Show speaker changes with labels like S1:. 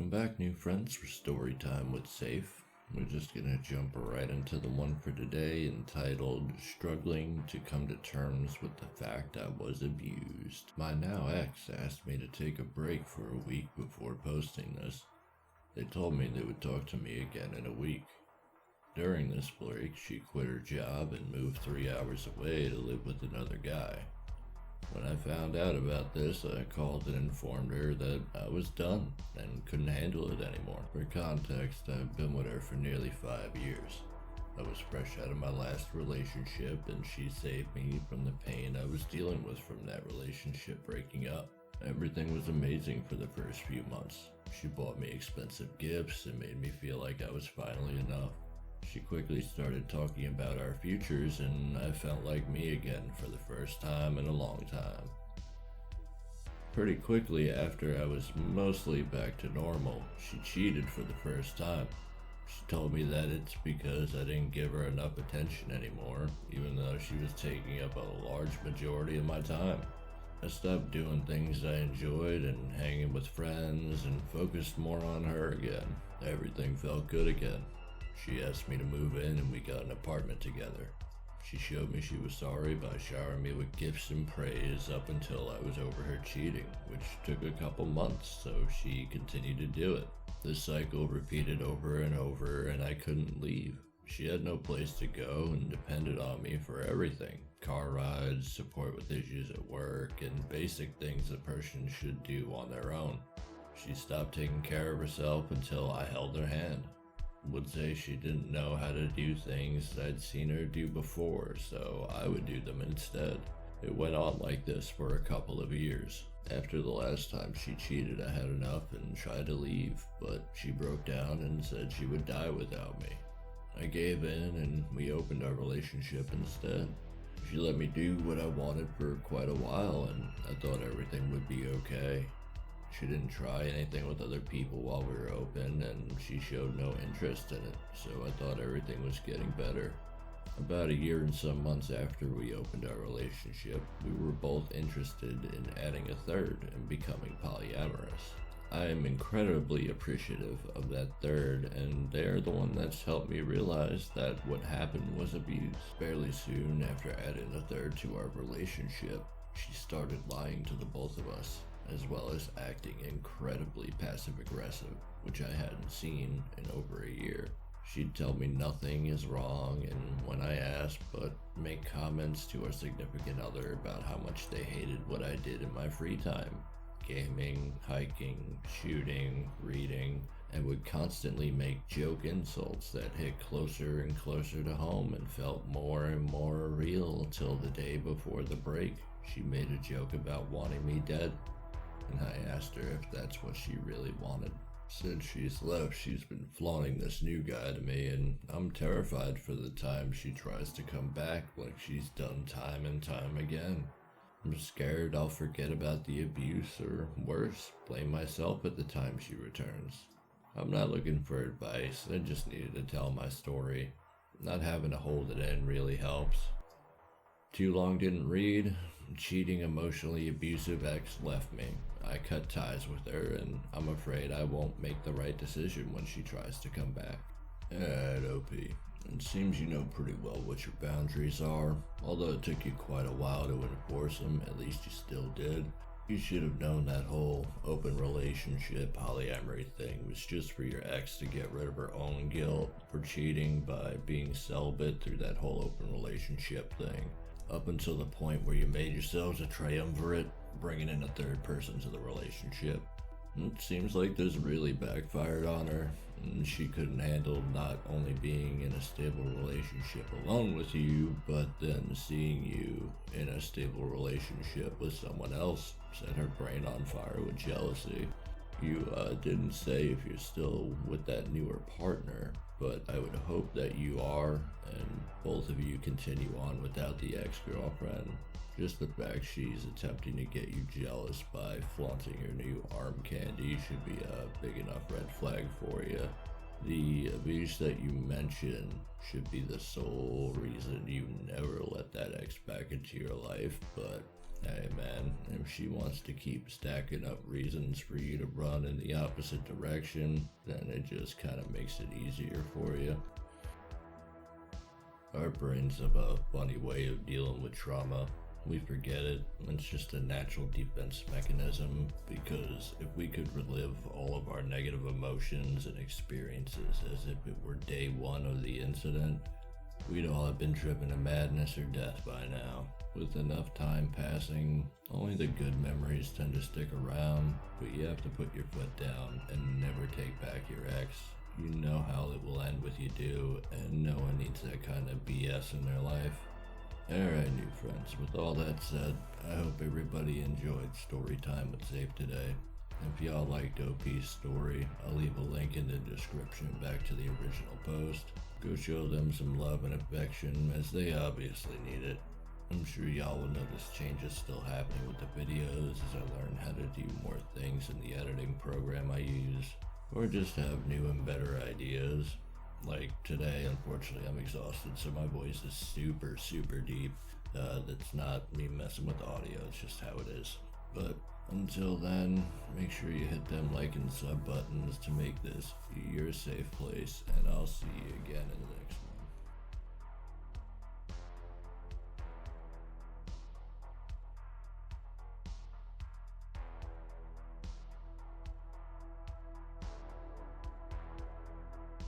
S1: Welcome back, new friends, for Story Time with Safe. We're just gonna jump right into the one for today, entitled Struggling to Come to Terms with the Fact I Was Abused. My now ex asked me to take a break for a week before posting this. They told me they would talk to me again in a week. During this break, she quit her job and moved 3 hours away to live with another guy. When I found out about this, I called and informed her that I was done and couldn't handle it anymore. For context, I've been with her for nearly 5 years. I was fresh out of my last relationship, and she saved me from the pain I was dealing with from that relationship breaking up. Everything was amazing for the first few months. She bought me expensive gifts and made me feel like I was finally enough. She quickly started talking about our futures, and I felt like me again for the first time in a long time. Pretty quickly after I was mostly back to normal, she cheated for the first time. She told me that it's because I didn't give her enough attention anymore, even though she was taking up a large majority of my time. I stopped doing things I enjoyed and hanging with friends and focused more on her again. Everything felt good again. She asked me to move in and we got an apartment together. She showed me she was sorry by showering me with gifts and praise up until I was over her cheating, which took a couple months, so she continued to do it. This cycle repeated over and over, and I couldn't leave. She had no place to go and depended on me for everything. Car rides, support with issues at work, and basic things a person should do on their own. She stopped taking care of herself until I held her hand. Would say she didn't know how to do things I'd seen her do before, so I would do them instead. It went on like this for a couple of years. After the last time she cheated, I had enough and tried to leave, but she broke down and said she would die without me. I gave in and we opened our relationship instead. She let me do what I wanted for quite a while, and I thought everything would be okay. She didn't try anything with other people while we were open, and she showed no interest in it, so I thought everything was getting better. About a year and some months after we opened our relationship, we were both interested in adding a third and becoming polyamorous. I am incredibly appreciative of that third, and they're the one that's helped me realize that what happened was abuse. Fairly soon after adding a third to our relationship, she started lying to the both of us, as well as acting incredibly passive-aggressive, which I hadn't seen in over a year. She'd tell me nothing is wrong, and when I asked, but make comments to our significant other about how much they hated what I did in my free time. Gaming, hiking, shooting, reading, and would constantly make joke insults that hit closer and closer to home and felt more and more real till the day before the break. She made a joke about wanting me dead, and I asked her if that's what she really wanted. Since she's left, she's been flaunting this new guy to me, and I'm terrified for the time she tries to come back like she's done time and time again. I'm scared I'll forget about the abuse, or worse, blame myself at the time she returns. I'm not looking for advice, I just needed to tell my story. Not having to hold it in really helps. Too long didn't read. Cheating, emotionally abusive ex left me. I cut ties with her, and I'm afraid I won't make the right decision when she tries to come back. OP. It seems you know pretty well what your boundaries are. Although it took you quite a while to enforce them, at least you still did. You should have known that whole open relationship polyamory thing was just for your ex to get rid of her own guilt for cheating by being celibate through that whole open relationship thing. Up until the point where you made yourselves a triumvirate, bringing in a third person to the relationship. It seems like this really backfired on her, and she couldn't handle not only being in a stable relationship alone with you, but then seeing you in a stable relationship with someone else set her brain on fire with jealousy. You didn't say if you're still with that newer partner, but I would hope that you are, and both of you continue on without the ex-girlfriend. Just the fact she's attempting to get you jealous by flaunting your new arm candy should be a big enough red flag for you. The abuse that you mentioned should be the sole reason you never let that ex back into your life, but Hey man, if she wants to keep stacking up reasons for you to run in the opposite direction, then it just kind of makes it easier for you. Our brains have a funny way of dealing with trauma. We forget it. It's just a natural defense mechanism, because if we could relive all of our negative emotions and experiences as if it were day one of the incident, we'd all have been driven to madness or death by now. With enough time passing, only the good memories tend to stick around, but you have to put your foot down and never take back your ex. You know how it will end with you do, and no one needs that kind of BS in their life. Alright, new friends, with all that said, I hope everybody enjoyed Storytime with Zape today. If y'all liked OP's story, I'll leave a link in the description back to the original post. Go show them some love and affection, as they obviously need it. I'm sure y'all will notice changes still happening with the videos as I learn how to do more things in the editing program I use, or just have new and better ideas. Like today, unfortunately, I'm exhausted, so my voice is super deep. That's not me messing with the audio, it's just how it is. But until then, make sure you hit them like and sub buttons to make this your safe place, and I'll see you again in the next one.